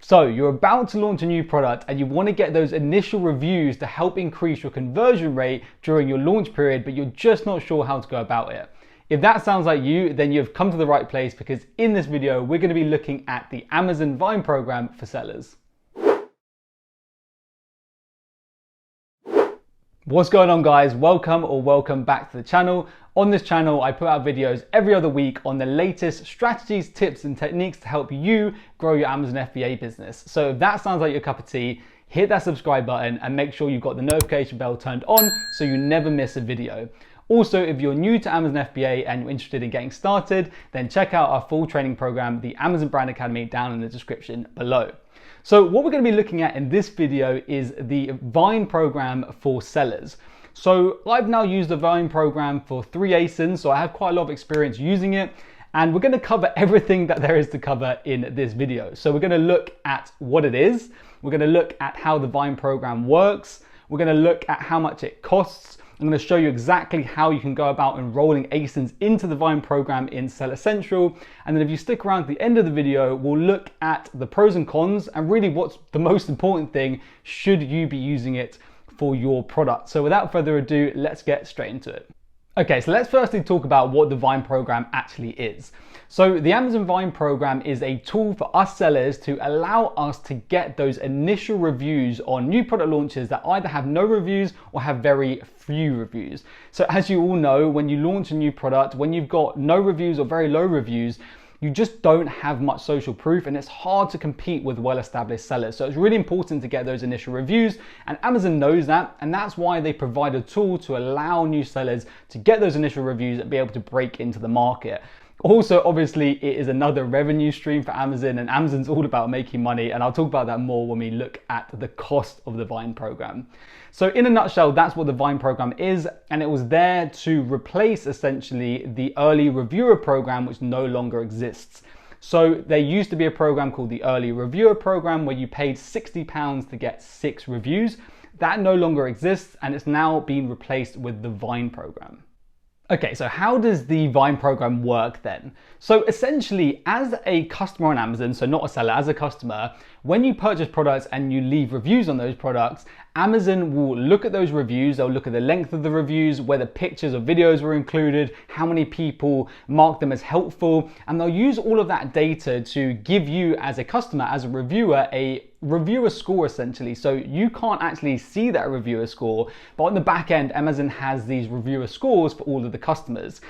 So you're about to launch a new product and you want to get those initial reviews to help increase your conversion rate during your launch period, but you're just not sure how to go about it. If that sounds like you, then you've come to the right place, because in this video, we're going to be looking at the Amazon Vine program for sellers. What's going on, guys? Welcome back to the channel. On this channel, I put out videos every other week on the latest strategies, tips, and techniques to help you grow your Amazon FBA business. So if that sounds like your cup of tea, hit that subscribe button and make sure you've got the notification bell turned on so you never miss a video. Also, if you're new to Amazon FBA and you're interested in getting started, then check out our full training program, the Amazon Brand Academy, down in the description below. So what we're going to be looking at in this video is the Vine program for sellers. So I've now used the Vine program for 3 ASINs, so I have quite a lot of experience using it, and we're going to cover everything that there is to cover in this video. So we're going to look at what it is, we're going to look at how the Vine program works, we're going to look at how much it costs. I'm going to show you exactly how you can go about enrolling ASINs into the Vine program in Seller Central. And then if you stick around to the end of the video, we'll look at the pros and cons and really what's the most important thing, should you be using it for your product. So without further ado, let's get straight into it. Okay, so let's firstly talk about what the Vine program actually is. So the Amazon Vine program is a tool for us sellers to allow us to get those initial reviews on new product launches that either have no reviews or have very few reviews. So as you all know, when you launch a new product, when you've got no reviews or very low reviews, you just don't have much social proof, and it's hard to compete with well-established sellers. So it's really important to get those initial reviews, and Amazon knows that, and that's why they provide a tool to allow new sellers to get those initial reviews and be able to break into the market. Also, obviously, it is another revenue stream for Amazon, and Amazon's all about making money, and I'll talk about that more when we look at the cost of the Vine program. So in a nutshell, that's what the Vine program is, and it was there to replace essentially the early reviewer program, which no longer exists. So there used to be a program called the early reviewer program where you paid £60 to get 6 reviews. That no longer exists, and it's now been replaced with the Vine program. Okay, so how does the Vine program work then? So essentially, as a customer on Amazon, so not a seller, as a customer, when you purchase products and you leave reviews on those products, Amazon will look at those reviews, they'll look at the length of the reviews, whether pictures or videos were included, how many people marked them as helpful, and they'll use all of that data to give you as a customer, as a reviewer, a reviewer score essentially. So you can't actually see that reviewer score, but on the back end, Amazon has these reviewer scores for all of the customers.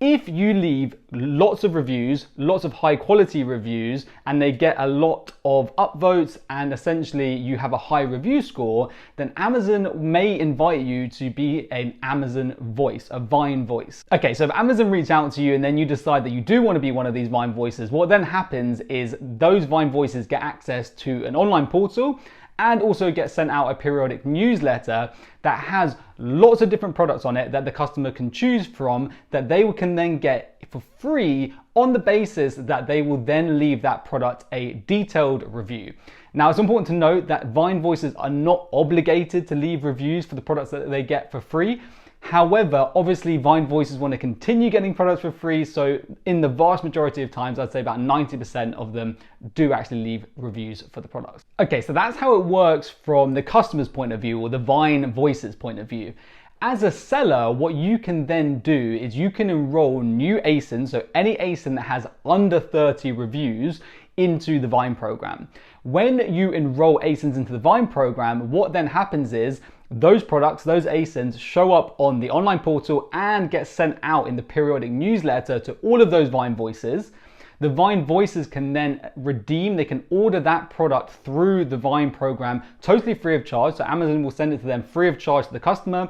If you leave lots of reviews, lots of high quality reviews, and they get a lot of upvotes, and essentially you have a high review score, then Amazon may invite you to be an Amazon voice, a Vine voice. Okay, so if Amazon reach out to you and then you decide that you do want to be one of these Vine voices, what then happens is those Vine voices get access to an online portal and also get sent out a periodic newsletter that has lots of different products on it that the customer can choose from, that they can then get for free on the basis that they will then leave that product a detailed review. Now, it's important to note that Vine voices are not obligated to leave reviews for the products that they get for free. However, obviously Vine voices want to continue getting products for free, so in the vast majority of times, I'd say about 90% of them do actually leave reviews for the products. Okay, so that's how it works from the customer's point of view, or the Vine voices point of view. As a seller, what you can then do is you can enroll new ASINs, so any ASIN that has under 30 reviews, into the Vine program. When you enroll ASINs into the Vine program, what then happens is those products, those ASINs, show up on the online portal and get sent out in the periodic newsletter to all of those Vine voices. The Vine voices can then redeem, they can order that product through the Vine program totally free of charge. So Amazon will send it to them free of charge to the customer,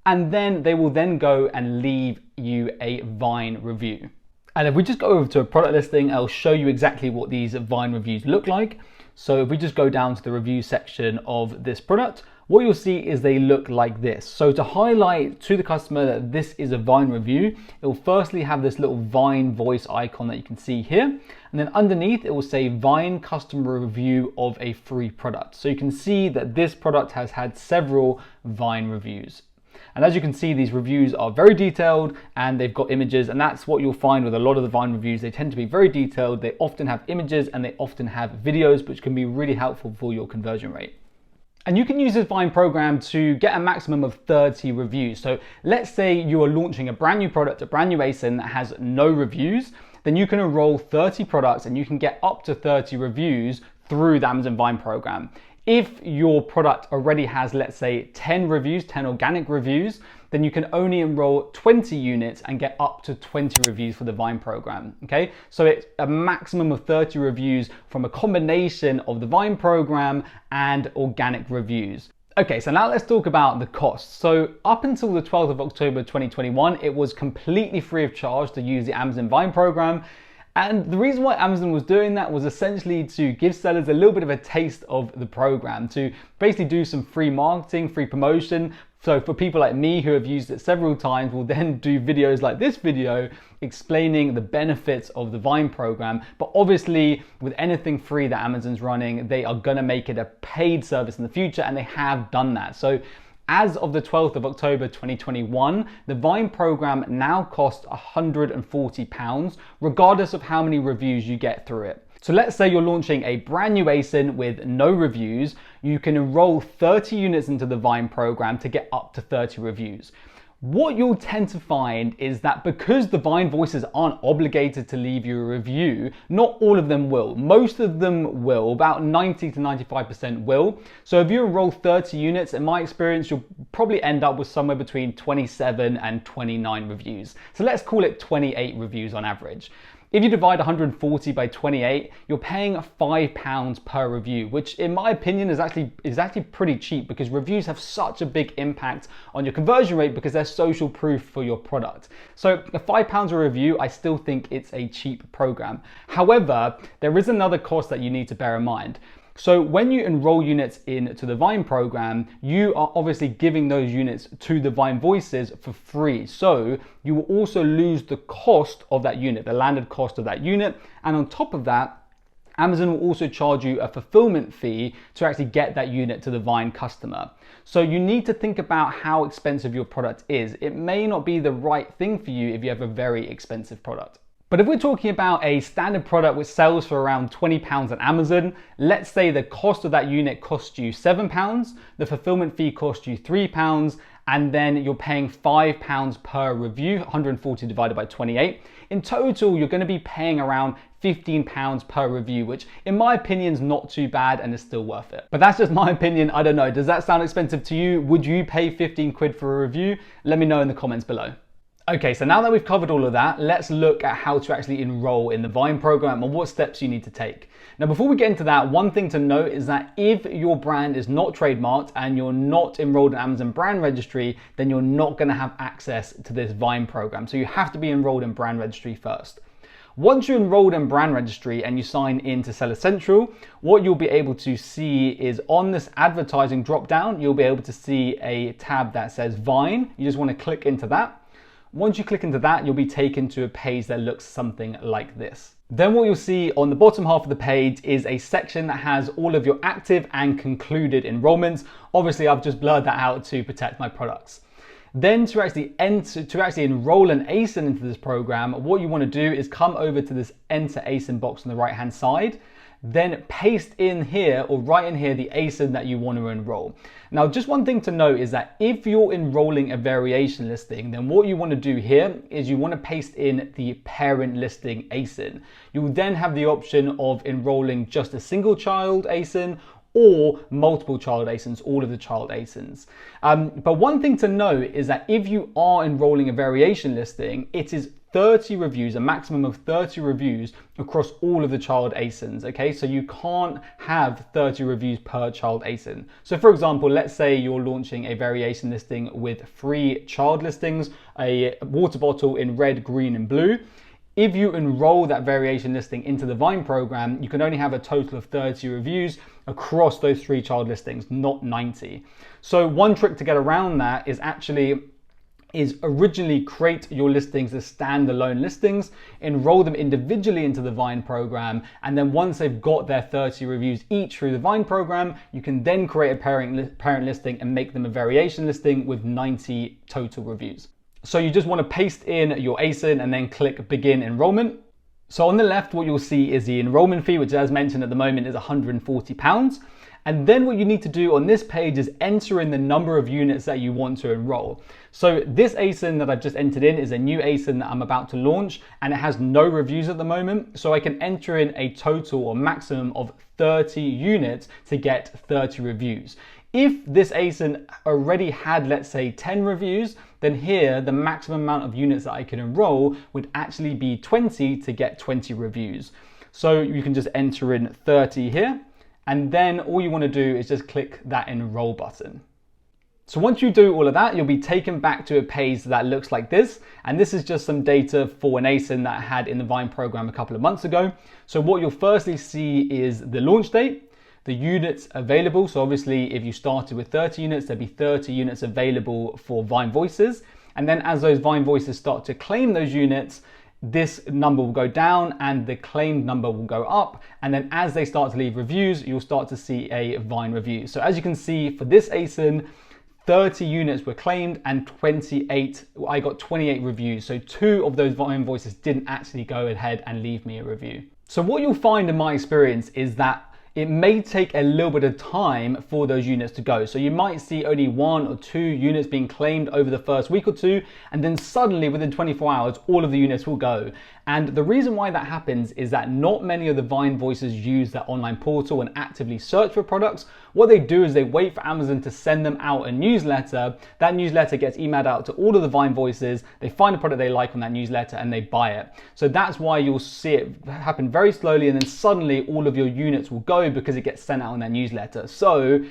and then they will then go and leave you a Vine review. And if we just go over to a product listing, I'll show you exactly what these Vine reviews look like. So if we just go down to the review section of this product, what you'll see is they look like this. So to highlight to the customer that this is a Vine review, it will firstly have this little Vine voice icon that you can see here. And then underneath it will say Vine customer review of a free product. So you can see that this product has had several Vine reviews. And as you can see, these reviews are very detailed and they've got images, and that's what you'll find with a lot of the Vine reviews. They tend to be very detailed. They often have images and they often have videos, which can be really helpful for your conversion rate. And you can use this Vine program to get a maximum of 30 reviews. So let's say you are launching a brand new product, a brand new ASIN that has no reviews, then you can enroll 30 products and you can get up to 30 reviews through the Amazon Vine program. If your product already has, let's say, 10 reviews, 10 organic reviews, then you can only enroll 20 units and get up to 20 reviews for the Vine program, okay? So it's a maximum of 30 reviews from a combination of the Vine program and organic reviews. Okay, so now let's talk about the cost. So up until the 12th of October 2021, it was completely free of charge to use the Amazon Vine program. And the reason why Amazon was doing that was essentially to give sellers a little bit of a taste of the program, to basically do some free marketing, free promotion. So for people like me who have used it several times, we'll then do videos like this video explaining the benefits of the Vine program. But obviously with anything free that Amazon's running, they are gonna make it a paid service in the future, and they have done that. So as of the 12th of October 2021, the Vine program now costs £140, regardless of how many reviews you get through it. So let's say you're launching a brand new ASIN with no reviews, you can enroll 30 units into the Vine program to get up to 30 reviews. What you'll tend to find is that because the Vine voices aren't obligated to leave you a review, not all of them will. Most of them will, about 90 to 95% will. So if you enroll 30 units, in my experience, you'll probably end up with somewhere between 27 and 29 reviews. So let's call it 28 reviews on average. If you divide 140 by 28, you're paying £5 per review, which in my opinion is actually pretty cheap, because reviews have such a big impact on your conversion rate because they're social proof for your product. So at £5 a review, I still think it's a cheap program. However, there is another cost that you need to bear in mind. So when you enroll units into the Vine program, you are obviously giving those units to the Vine voices for free. So you will also lose the cost of that unit, the landed cost of that unit. And on top of that, Amazon will also charge you a fulfillment fee to actually get that unit to the Vine customer. So you need to think about how expensive your product is. It may not be the right thing for you if you have a very expensive product. But if we're talking about a standard product which sells for around £20 on Amazon, let's say the cost of that unit costs you £7, the fulfillment fee costs you £3, and then you're paying £5 per review, 140 divided by 28. In total, you're going to be paying around £15 per review, which in my opinion is not too bad and is still worth it. But that's just my opinion. I don't know. Does that sound expensive to you? Would you pay 15 quid for a review? Let me know in the comments below. Okay, so now that we've covered all of that, let's look at how to actually enroll in the Vine program and what steps you need to take. Now, before we get into that, one thing to note is that if your brand is not trademarked and you're not enrolled in Amazon Brand Registry, then you're not going to have access to this Vine program. So you have to be enrolled in Brand Registry first. Once you're enrolled in Brand Registry and you sign into Seller Central, what you'll be able to see is on this advertising drop down, you'll be able to see a tab that says Vine. You just want to click into that. Once you click into that, you'll be taken to a page that looks something like this. Then what you'll see on the bottom half of the page is a section that has all of your active and concluded enrollments. Obviously, I've just blurred that out to protect my products. Then to actually enroll an ASIN into this program, what you want to do is come over to this Enter ASIN box on the right-hand side. Then paste in here or write in here the ASIN that you want to enroll. Now, just one thing to note is that if you're enrolling a variation listing, then what you want to do here is you want to paste in the parent listing ASIN. You will then have the option of enrolling just a single child ASIN or multiple child ASINs, all of the child ASINs. But one thing to note is that if you are enrolling a variation listing, it is 30 reviews, a maximum of 30 reviews across all of the child ASINs, okay? So you can't have 30 reviews per child ASIN. So for example, let's say you're launching a variation listing with 3 child listings, a water bottle in red, green, and blue. If you enroll that variation listing into the Vine program, you can only have a total of 30 reviews across those 3 child listings, not 90. So one trick to get around that is actually is originally create your listings as standalone listings, enroll them individually into the Vine program, and then once they've got their 30 reviews each through the Vine program, you can then create a parent listing and make them a variation listing with 90 total reviews. So you just want to paste in your ASIN and then click begin enrollment. So on the left, what you'll see is the enrollment fee, which as mentioned at the moment is £140. And then what you need to do on this page is enter in the number of units that you want to enroll. So this ASIN that I've just entered in is a new ASIN that I'm about to launch, and it has no reviews at the moment. So I can enter in a total or maximum of 30 units to get 30 reviews. If this ASIN already had, let's say, 10 reviews, then here the maximum amount of units that I can enroll would actually be 20 to get 20 reviews. So you can just enter in 30 here. And then all you want to do is just click that enroll button. So once you do all of that, you'll be taken back to a page that looks like this. And this is just some data for an ASIN that I had in the Vine program a couple of months ago. So what you'll firstly see is the launch date, the units available. So obviously if you started with 30 units, there'd be 30 units available for Vine Voices. And then as those Vine Voices start to claim those units, this number will go down and the claimed number will go up. And then as they start to leave reviews, you'll start to see a Vine review. So as you can see for this ASIN, 30 units were claimed and I got 28 reviews. So 2 of those Vine Voices didn't actually go ahead and leave me a review. So what you'll find in my experience is that it may take a little bit of time for those units to go. So you might see only 1 or 2 units being claimed over the first week or 2, and then suddenly within 24 hours, all of the units will go. And the reason why that happens is that not many of the Vine Voices use that online portal and actively search for products. What they do is they wait for Amazon to send them out a newsletter. That newsletter gets emailed out to all of the Vine Voices. They find a product they like on that newsletter and they buy it. So that's why you'll see it happen very slowly, and then suddenly all of your units will go because it gets sent out in that newsletter. So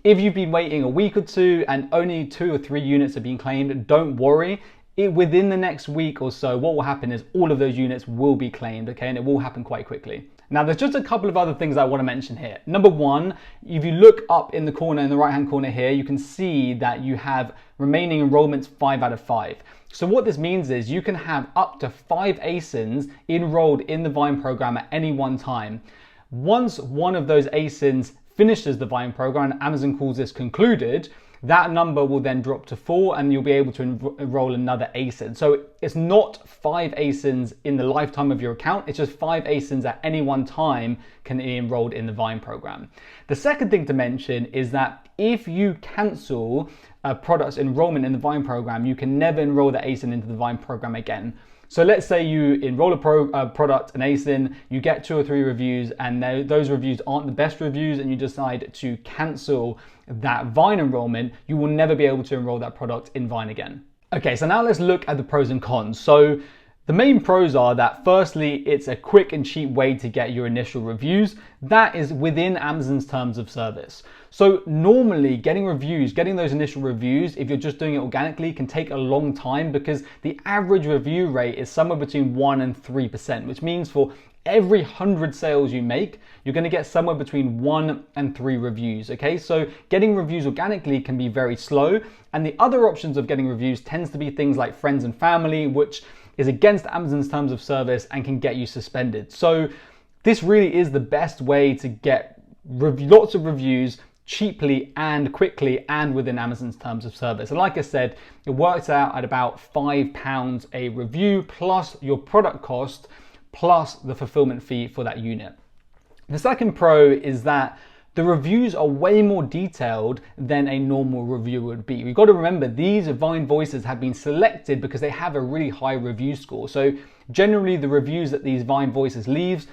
if you've been waiting a week or 2 and only 2 or 3 units are being claimed, don't worry. Within the next week or so, what will happen is all of those units will be claimed, okay? And it will happen quite quickly. Now, there's just a couple of other things I want to mention here. Number one, if you look up in the corner, in the right-hand corner here, you can see that you have remaining enrollments 5 out of 5. So what this means is you can have up to 5 ASINs enrolled in the Vine program at any one time. Once one of those ASINs finishes the Vine program, and Amazon calls this concluded, that number will then drop to 4 and you'll be able to enroll another ASIN. So it's not 5 ASINs in the lifetime of your account, it's just 5 ASINs at any one time can be enrolled in the Vine program. The second thing to mention is that if you cancel a product's enrollment in the Vine program, you can never enroll the ASIN into the Vine program again. So let's say you enroll a product, an ASIN, you get 2 or 3 reviews, and those reviews aren't the best reviews, and you decide to cancel that Vine enrollment, you will never be able to enroll that product in Vine again. Okay, so now let's look at the pros and cons. So the main pros are that firstly, it's a quick and cheap way to get your initial reviews. That is within Amazon's terms of service. So normally getting those initial reviews, if you're just doing it organically, can take a long time because the average review rate is somewhere between 1% and 3%, which means for every 100 sales you make, you're going to get somewhere between 1 and 3 reviews, okay? So getting reviews organically can be very slow, and the other options of getting reviews tends to be things like friends and family, which is against Amazon's terms of service and can get you suspended. So this really is the best way to get lots of reviews cheaply and quickly and within Amazon's terms of service. And like I said, it works out at about £5 a review plus your product cost plus the fulfillment fee for that unit. The second pro is that the reviews are way more detailed than a normal review would be. We've got to remember these Vine Voices have been selected because they have a really high review score. So generally the reviews that these Vine Voices leave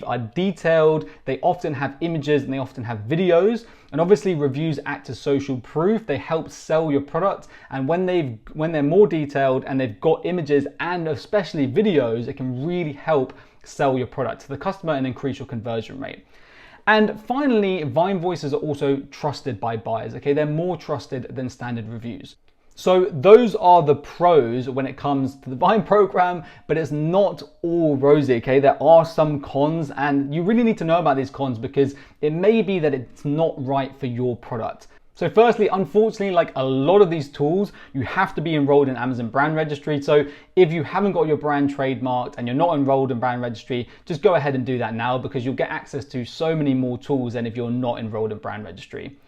are detailed, they often have images and they often have videos. And obviously reviews act as social proof, they help sell your product. And when they're more detailed and they've got images and especially videos, it can really help sell your product to the customer and increase your conversion rate. And finally, Vine Voices are also trusted by buyers, okay? They're more trusted than standard reviews. So those are the pros when it comes to the Vine program, but it's not all rosy, okay? There are some cons, and you really need to know about these cons because it may be that it's not right for your product. So firstly, unfortunately, like a lot of these tools, you have to be enrolled in Amazon Brand Registry. So if you haven't got your brand trademarked and you're not enrolled in Brand Registry, just go ahead and do that now, because you'll get access to so many more tools than if you're not enrolled in Brand Registry.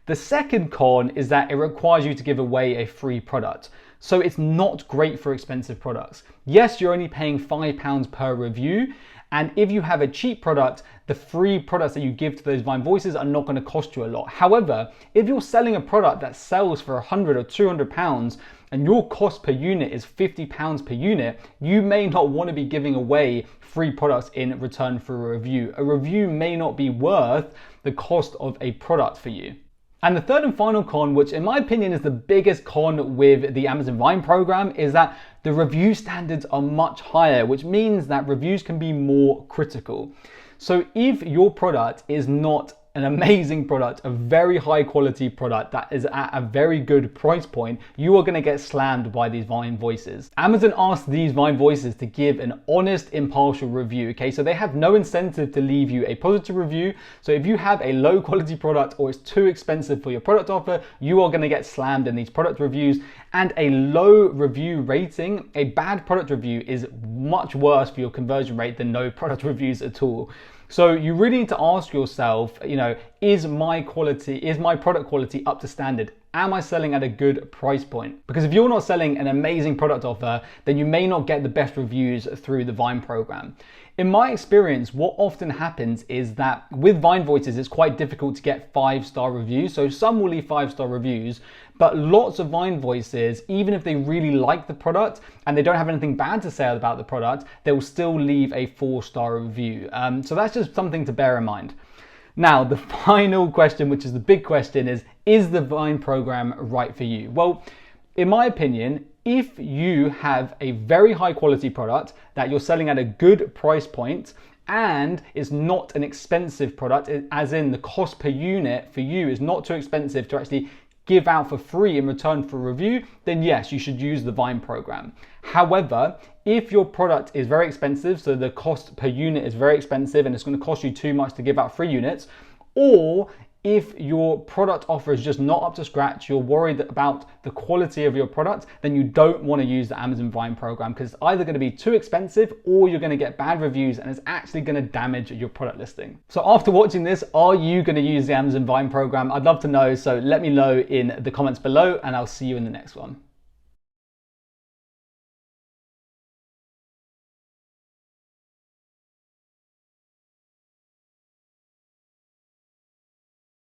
The second con is that it requires you to give away a free product. So it's not great for expensive products. Yes, you're only paying £5 per review. And if you have a cheap product, the free products that you give to those Vine Voices are not going to cost you a lot. However, if you're selling a product that sells for £100 or £200 and your cost per unit is £50 per unit, you may not want to be giving away free products in return for a review. A review may not be worth the cost of a product for you. And the third and final con, which in my opinion is the biggest con with the Amazon Vine program, is that the review standards are much higher, which means that reviews can be more critical. So if your product is not an amazing product, a very high quality product that is at a very good price point, you are going to get slammed by these Vine Voices. Amazon asks these Vine Voices to give an honest, impartial review, okay? So they have no incentive to leave you a positive review. So if you have a low quality product or it's too expensive for your product offer, you are going to get slammed in these product reviews. And a low review rating, a bad product review, is much worse for your conversion rate than no product reviews at all. So you really need to ask yourself, is my product quality up to standard? Am I selling at a good price point? Because if you're not selling an amazing product offer, then you may not get the best reviews through the Vine program. In my experience, what often happens is that with Vine Voices, it's quite difficult to get 5-star reviews. So some will leave 5-star reviews, but lots of Vine Voices, even if they really like the product and they don't have anything bad to say about the product, they will still leave a 4-star review. So that's just something to bear in mind. Now, the final question, which is the big question, is the Vine program right for you? Well, in my opinion, if you have a very high quality product that you're selling at a good price point and it's not an expensive product, as in the cost per unit for you is not too expensive to actually give out for free in return for a review, then yes, you should use the Vine program. However, if your product is very expensive, so the cost per unit is very expensive and it's going to cost you too much to give out free units, or if your product offer is just not up to scratch, you're worried about the quality of your product, then you don't want to use the Amazon Vine program, because it's either going to be too expensive or you're going to get bad reviews and it's actually going to damage your product listing. So after watching this, are you going to use the Amazon Vine program? I'd love to know, so let me know in the comments below and I'll see you in the next one.